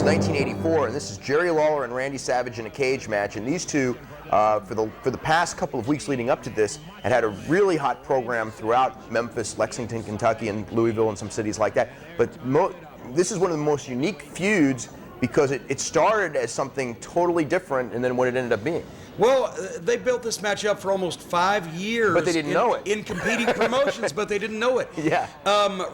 1984, and this is Jerry Lawler and Randy Savage in a cage match. And these two, for the past couple of weeks leading up to this, had a really hot program throughout Memphis, Lexington, Kentucky, and Louisville, and some cities like that. But this is one of the most unique feuds because it started as something totally different, and then what it ended up being. Well, they built this match up for almost 5 years. But they didn't know it. In competing promotions, but they didn't know it. Yeah.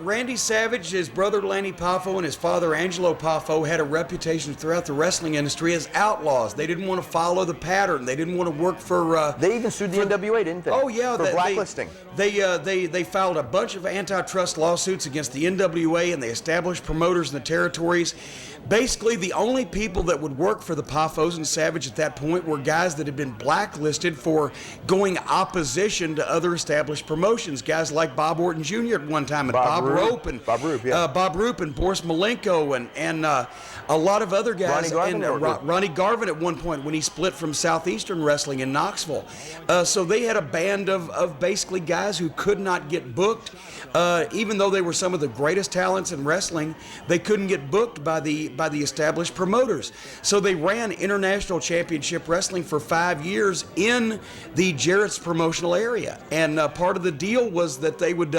Randy Savage, his brother Lanny Poffo, and his father Angelo Poffo had a reputation throughout the wrestling industry as outlaws. They didn't want to follow the pattern. They didn't want to work for... they even sued the NWA, didn't they? Oh, yeah. For blacklisting. They filed a bunch of antitrust lawsuits against the NWA and the established promoters in the territories. Basically, the only people that would work for the Poffos and Savage at that point were guys that had been blacklisted for going opposition to other established promotions. Guys like Bob Orton Jr. at one time, and Bob Roop and Boris Malenko and a lot of other guys. Ronnie Garvin at one point when he split from Southeastern Wrestling in Knoxville. So they had a band of basically guys who could not get booked. Even though they were some of the greatest talents in wrestling, they couldn't get booked by the established promoters. So they ran International Championship Wrestling for 5 years in the Jarrett's promotional area, and part of the deal was that they would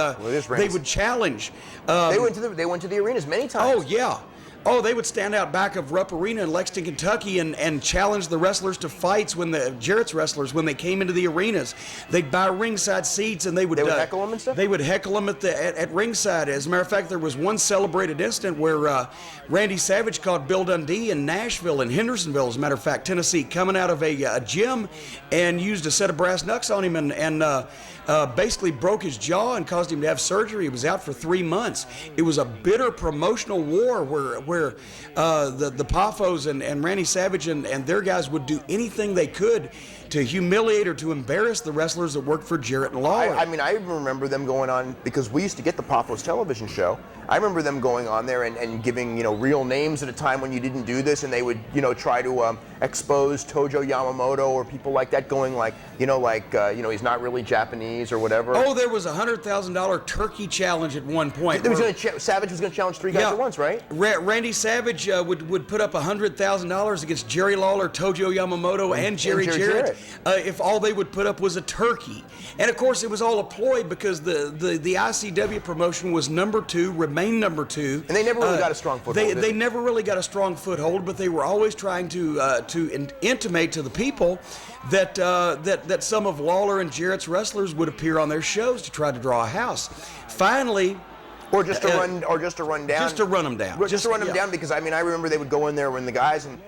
challenge. They went to the arenas many times. Oh yeah. Oh, they would stand out back of Rupp Arena in Lexington, Kentucky, and challenge the wrestlers to fights when the Jarrett's wrestlers, when they came into the arenas. They'd buy ringside seats, and they would heckle them and stuff? They would heckle them at ringside. As a matter of fact, there was one celebrated incident where Randy Savage caught Bill Dundee in Nashville, in Hendersonville, as a matter of fact, Tennessee, coming out of a gym and used a set of brass knucks on him and basically broke his jaw and caused him to have surgery. He was out for 3 months. It was a bitter promotional war where the Poffos and Randy Savage and their guys would do anything they could to humiliate or to embarrass the wrestlers that worked for Jarrett and Lawler. I remember them going on, because we used to get the Poffos television show. I remember them going on there and giving, real names at a time when you didn't do this, and they would, try to expose Tojo Yamamoto or people like that, going like, he's not really Japanese or whatever. Oh, there was a $100,000 turkey challenge at one point. Savage was going to challenge 3 guys at once, right? Randy Savage would put up $100,000 against Jerry Lawler, Tojo Yamamoto, and Jerry Jarrett. If all they would put up was a turkey. And of course it was all a ploy because the ICW promotion was number 2, remained number 2. And they never really got a strong foothold. They never really got a strong foothold, but they were always trying to intimate to the people that some of Lawler and Jarrett's wrestlers would appear on their shows to try to draw a house. Finally, Or just to run down. Just to run them down. Just to run them down, because I remember they would go in there when the guys, and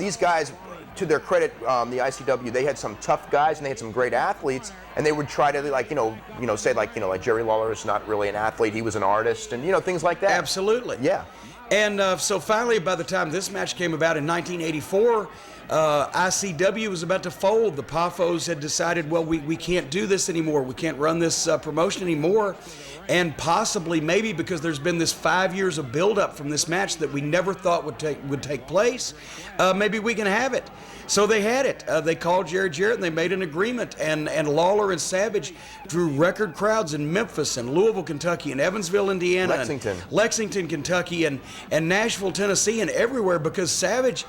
these guys, to their credit, the ICW, they had some tough guys and they had some great athletes, and they would try to say like Jerry Lawler is not really an athlete, he was an artist, and things like that. Absolutely. Yeah. And so finally, by the time this match came about in 1984, ICW was about to fold. The Poffos had decided, well, we can't do this anymore. We can't run this promotion anymore. And possibly, maybe because there's been this 5 years of build-up from this match that we never thought would take place, maybe we can have it. So they had it. They called Jerry Jarrett and they made an agreement. And Lawler and Savage drew record crowds in Memphis and Louisville, Kentucky, and Evansville, Indiana, Lexington, Kentucky, and Nashville, Tennessee, and everywhere, because Savage,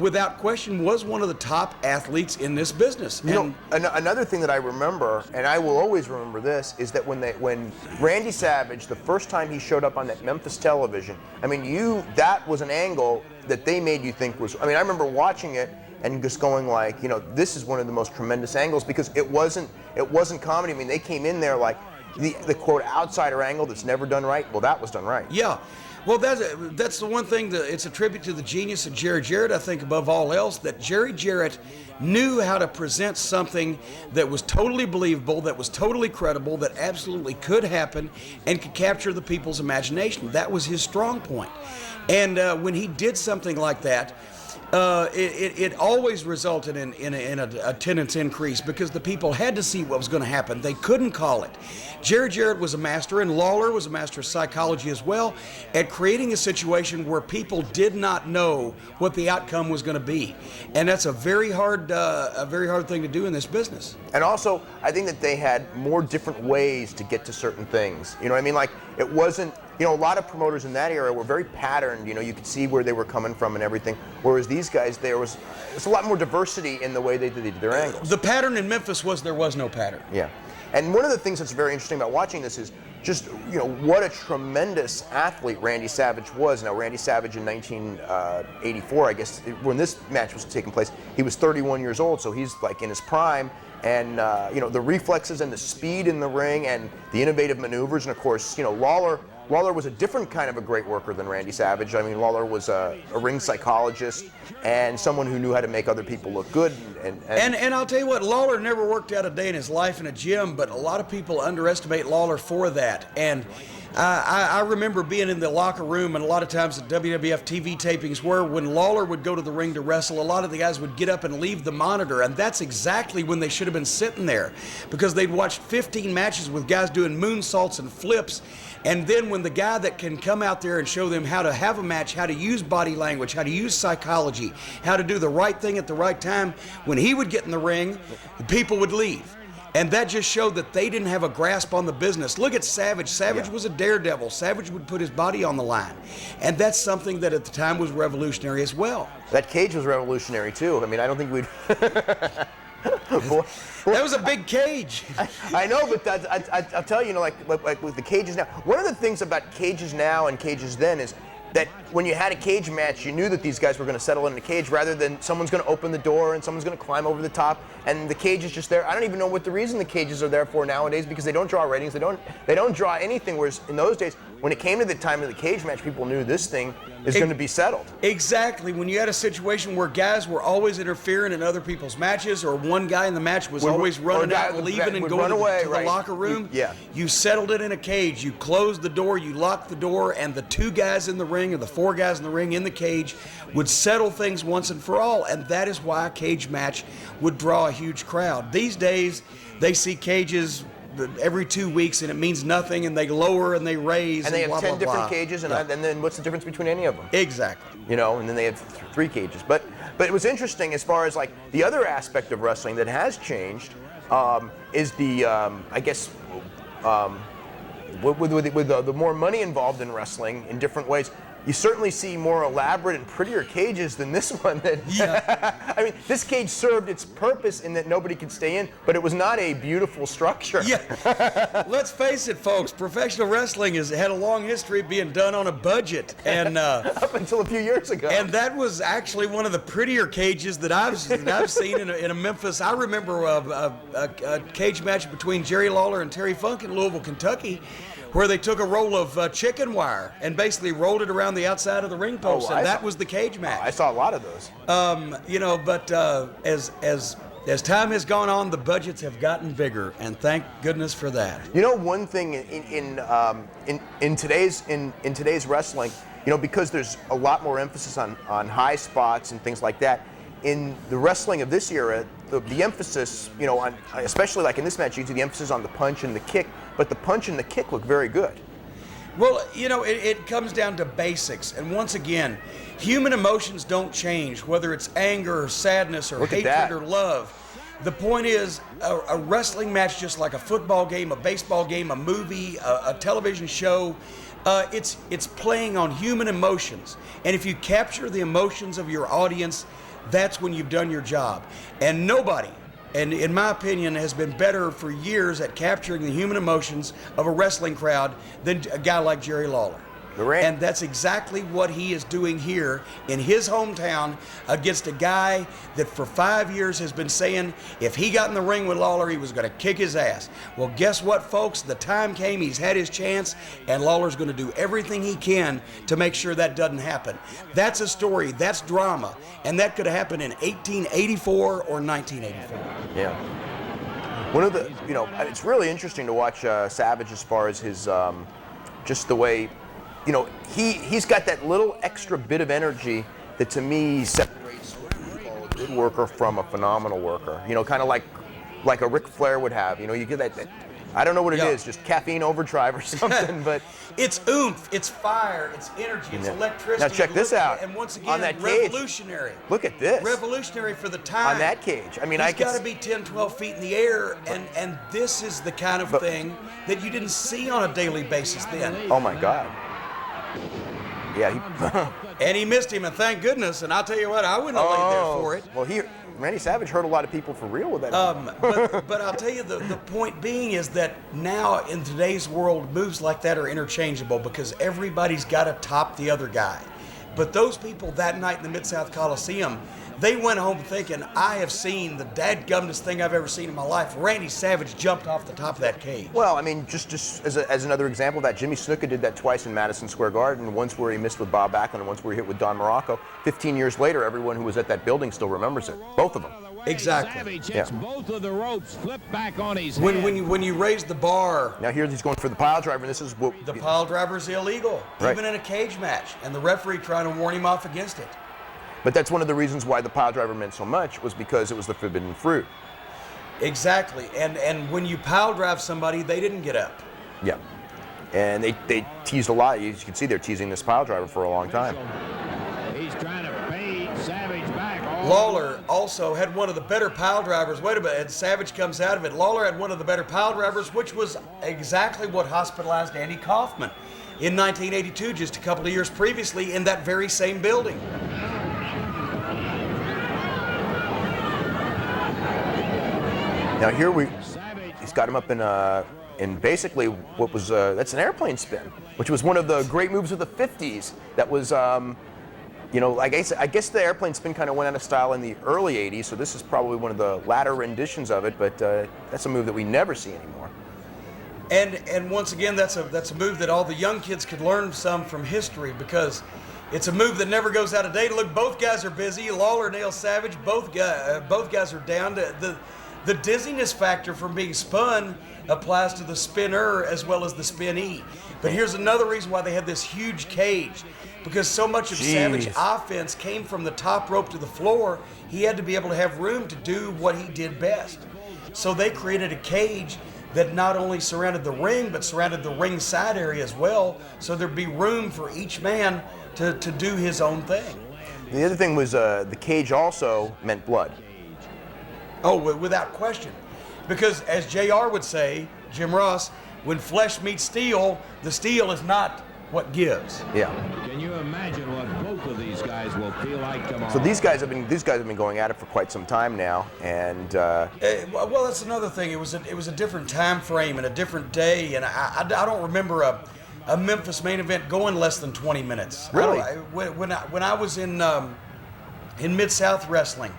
without question, was one of the top athletes in this business. Another thing that I remember, and I will always remember this, is that when Randy Savage, the first time he showed up on that Memphis television, that was an angle that they made you think was, I remember watching it and just going like, this is one of the most tremendous angles, because it wasn't comedy. They came in there like the quote outsider angle that's never done right. Well, that was done right. Yeah. Well, that's the one thing that it's a tribute to the genius of Jerry Jarrett, I think, above all else, that Jerry Jarrett knew how to present something that was totally believable, that was totally credible, that absolutely could happen and could capture the people's imagination. That was his strong point. And when he did something like that, it always resulted in an attendance increase, because the people had to see what was going to happen. They couldn't call it. Jerry Jarrett was a master, and Lawler was a master of psychology as well, at creating a situation where people did not know what the outcome was going to be, and that's a very hard thing to do in this business. And also, I think that they had more different ways to get to certain things. Like it wasn't a lot of promoters in that era were very patterned. You could see where they were coming from and everything. Whereas these guys, there's a lot more diversity in the way they did their angles. The pattern in Memphis was there was no pattern. Yeah. And one of the things that's very interesting about watching this is just, what a tremendous athlete Randy Savage was. Now, Randy Savage in 1984, I guess, when this match was taking place, he was 31 years old, so he's like in his prime. And, the reflexes and the speed in the ring and the innovative maneuvers. And, of course, Lawler was a different kind of a great worker than Randy Savage. I mean, Lawler was a ring psychologist and someone who knew how to make other people look good. And I'll tell you what, Lawler never worked out a day in his life in a gym, but a lot of people underestimate Lawler for that. And I remember being in the locker room, and a lot of times at WWF TV tapings, where when Lawler would go to the ring to wrestle, a lot of the guys would get up and leave the monitor, and that's exactly when they should have been sitting there, because they'd watched 15 matches with guys doing moonsaults and flips, and then when the guy that can come out there and show them how to have a match, how to use body language, how to use psychology, how to do the right thing at the right time, when he would get in the ring, the people would leave. And that just showed that they didn't have a grasp on the business. Look at Savage. Savage was a daredevil. Savage would put his body on the line. And that's something that at the time was revolutionary as well. That cage was revolutionary, too. I mean, I don't think we'd... That was a big cage. I know, but I'll tell you, like with the cages now, one of the things about cages now and cages then is that when you had a cage match, you knew that these guys were going to settle in a cage rather than someone's going to open the door and someone's going to climb over the top and the cage is just there. I don't even know what the reason the cages are there for nowadays, because they don't draw ratings, they don't draw anything, whereas in those days, when it came to the time of the cage match, people knew this thing is going to be settled. Exactly. When you had a situation where guys were always interfering in other people's matches, or one guy in the match was always running out and leaving and going to the locker room, you settled it in a cage. You closed the door, you locked the door, and the two guys in the ring, or the four guys in the ring in the cage, would settle things once and for all, and that is why a cage match would draw a huge crowd. These days, they see cages every 2 weeks, and it means nothing, and they lower and they raise, and they have blah, 10 blah, different blah. cages, and then what's the difference between any of them? Exactly. And then they have 3 cages. But it was interesting as far as like the other aspect of wrestling that has changed is the I guess with the more money involved in wrestling in different ways. You certainly see more elaborate and prettier cages than this one. I mean, this cage served its purpose in that nobody could stay in, but it was not a beautiful structure. Yeah. Let's face it, folks. Professional wrestling has had a long history of being done on a budget, and up until a few years ago. And that was actually one of the prettier cages that I've seen in a Memphis. I remember a cage match between Jerry Lawler and Terry Funk in Louisville, Kentucky, where they took a roll of chicken wire and basically rolled it around the outside of the ring post, and that was the cage match. I saw a lot of those. But as time has gone on, the budgets have gotten bigger, and thank goodness for that. One thing in today's wrestling, because there's a lot more emphasis on high spots and things like that. In the wrestling of this era, the emphasis, on, especially like in this match, you see the emphasis on the punch and the kick, but the punch and the kick look very good. Well, it comes down to basics, and once again, human emotions don't change, whether it's anger or sadness or hatred or love. The point is, a wrestling match, just like a football game, a baseball game, a movie, a television show, it's playing on human emotions, and if you capture the emotions of your audience, that's when you've done your job. And nobody, and in my opinion, has been better for years at capturing the human emotions of a wrestling crowd than a guy like Jerry Lawler. And that's exactly what he is doing here in his hometown against a guy that for 5 years has been saying if he got in the ring with Lawler, he was going to kick his ass. Well, guess what, folks? The time came, he's had his chance, and Lawler's going to do everything he can to make sure that doesn't happen. That's a story, that's drama, and that could have happened in 1884 or 1984. Yeah. One of the, it's really interesting to watch Savage as far as his, just the way, he's got that little extra bit of energy that to me separates what we call a good worker from a phenomenal worker. Kind of like a Ric Flair would have. You get that I don't know what it is, just caffeine overdrive or something, but it's oomph, it's fire, it's energy, it's electricity. Now check this out. And once again, on that cage, revolutionary. Look at this. Revolutionary for the time. On that cage. I mean, he's got to be 10, 12 feet in the air, and this is the kind of thing that you didn't see on a daily basis then. Oh my God. Yeah. And he missed him, and thank goodness. And I'll tell you what, I wouldn't have laid there for it. Well, Randy Savage hurt a lot of people for real with that. But I'll tell you, the point being is that now in today's world, moves like that are interchangeable because everybody's got to top the other guy. But those people that night in the Mid-South Coliseum, they went home thinking, I have seen the dadgummest thing I've ever seen in my life. Randy Savage jumped off the top of that cage. Well, I mean, just as another example of that, Jimmy Snuka did that twice in Madison Square Garden, once where he missed with Bob Backlund and once where he hit with Don Morocco. 15 years later, everyone who was at that building still remembers it. Both of them. Exactly. Savage hits both of the ropes, flip back on his When head. you raise the bar, Now here he's going for the pile driver, and this is what... the pile driver is illegal, Right. even in a cage match, and the referee trying to warn him off against it. But that's one of the reasons why the pile driver meant so much, was because it was the forbidden fruit. Exactly, and when you pile drive somebody, they didn't get up. Yeah. And they teased a lot. You can see they're teasing this pile driver for a long time. He's trying to fade Savage back. Lawler also had one of the better pile drivers. Wait a minute, and Savage comes out of it. Lawler had one of the better pile drivers, which was exactly what hospitalized Andy Kaufman in 1982, just a couple of years previously, in that very same building. Now here he's got him up in basically what was that's an airplane spin, which was one of the great moves of the 50s. That was I guess the airplane spin kind of went out of style in the early 80s, so this is probably one of the latter renditions of it, but that's a move that we never see anymore. And once again, that's a move that all the young kids could learn some from history, because it's a move that never goes out of date. Look, both guys are busy. Lawler nails Savage. Both guys are down. The dizziness factor from being spun applies to the spinner as well as the spinnee. But here's another reason why they had this huge cage, because so much of Savage offense came from the top rope to the floor. He had to be able to have room to do what he did best. So they created a cage that not only surrounded the ring, but surrounded the ring side area as well, so there'd be room for each man to do his own thing. The other thing was the cage also meant blood. Oh, without question. Because as JR would say, Jim Ross, when flesh meets steel, the steel is not what gives. Yeah. Can you imagine what both of these guys will feel like tomorrow? So these guys have been going at it for quite some time now, and Well, that's another thing. It was a different time frame and a different day, and I don't remember a Memphis main event going less than 20 minutes. Really? When I was in Mid-South Wrestling,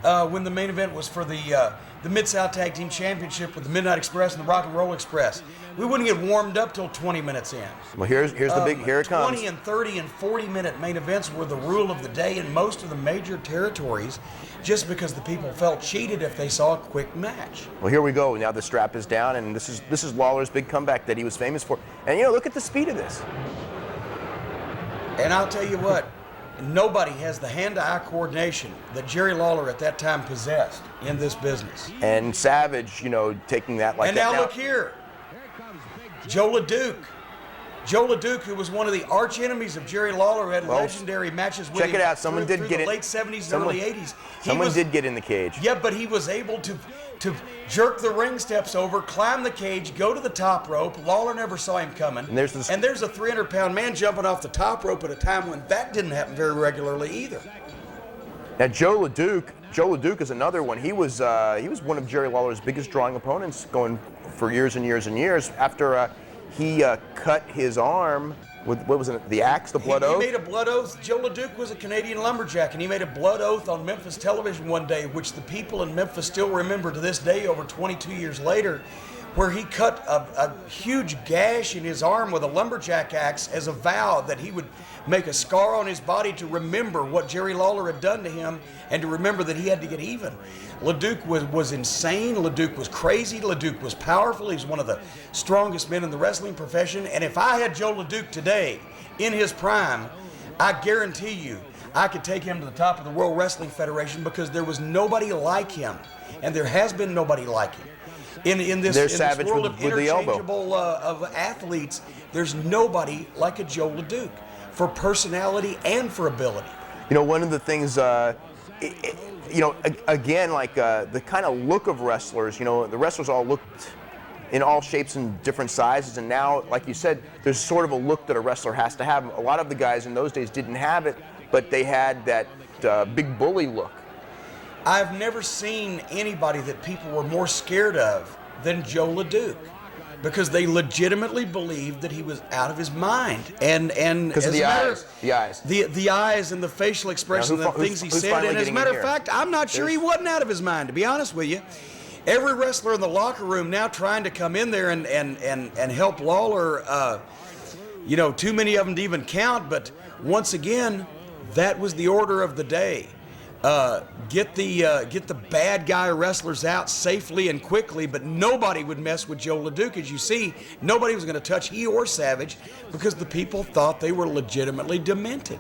when the main event was for the Mid-South Tag Team Championship with the Midnight Express and the Rock and Roll Express, we wouldn't get warmed up till 20 minutes in. well, here it comes. 20 and 30 and 40-minute main events were the rule of the day in most of the major territories, just because the people felt cheated if they saw a quick match. Well, here we go. Now the strap is down, and this is Lawler's big comeback that he was famous for. And look at the speed of this. And I'll tell you what, nobody has the hand-to-eye coordination that Jerry Lawler at that time possessed in this business. And Savage, taking that like And that. now look here, Joe LeDuc. Joe LeDuc, who was one of the arch enemies of Jerry Lawler, who had legendary matches with him. Check it out. Someone did through get the it. late 70s and early 80s. Someone did get in the cage. Yeah, but he was able to jerk the ring steps over, climb the cage, go to the top rope. Lawler never saw him coming. And there's a 300-pound man jumping off the top rope at a time when that didn't happen very regularly either. Now Joe LeDuc is another one. He was one of Jerry Lawler's biggest drawing opponents, going for years and years and years. After he cut his arm with, what was it, the axe, the blood oath? He made a blood oath. Joe LeDuc was a Canadian lumberjack, and he made a blood oath on Memphis television one day, which the people in Memphis still remember to this day, over 22 years later, where he cut a huge gash in his arm with a lumberjack axe as a vow that he would make a scar on his body to remember what Jerry Lawler had done to him and to remember that he had to get even. LeDuc was insane. LeDuc was crazy. LeDuc was powerful. He was one of the strongest men in the wrestling profession. And if I had Joe LeDuc today in his prime, I guarantee you I could take him to the top of the World Wrestling Federation, because there was nobody like him, and there has been nobody like him. In this world of interchangeable of athletes, there's nobody like a Joe LeDuc for personality and for ability. One of the things, again, like the kind of look of wrestlers, the wrestlers all looked in all shapes and different sizes. And now, like you said, there's sort of a look that a wrestler has to have. A lot of the guys in those days didn't have it, but they had that big bully look. I've never seen anybody that people were more scared of than Joe LeDuc, because they legitimately believed that he was out of his mind. And because of the eyes. The eyes and the facial expression, the things he said. And as a matter of fact, I'm not sure he wasn't out of his mind, to be honest with you. Every wrestler in the locker room now trying to come in there and help Lawler, too many of them to even count, but once again, that was the order of the day. Get the bad guy wrestlers out safely and quickly, but nobody would mess with Joe LeDuc. As you see, nobody was going to touch he or Savage because the people thought they were legitimately demented.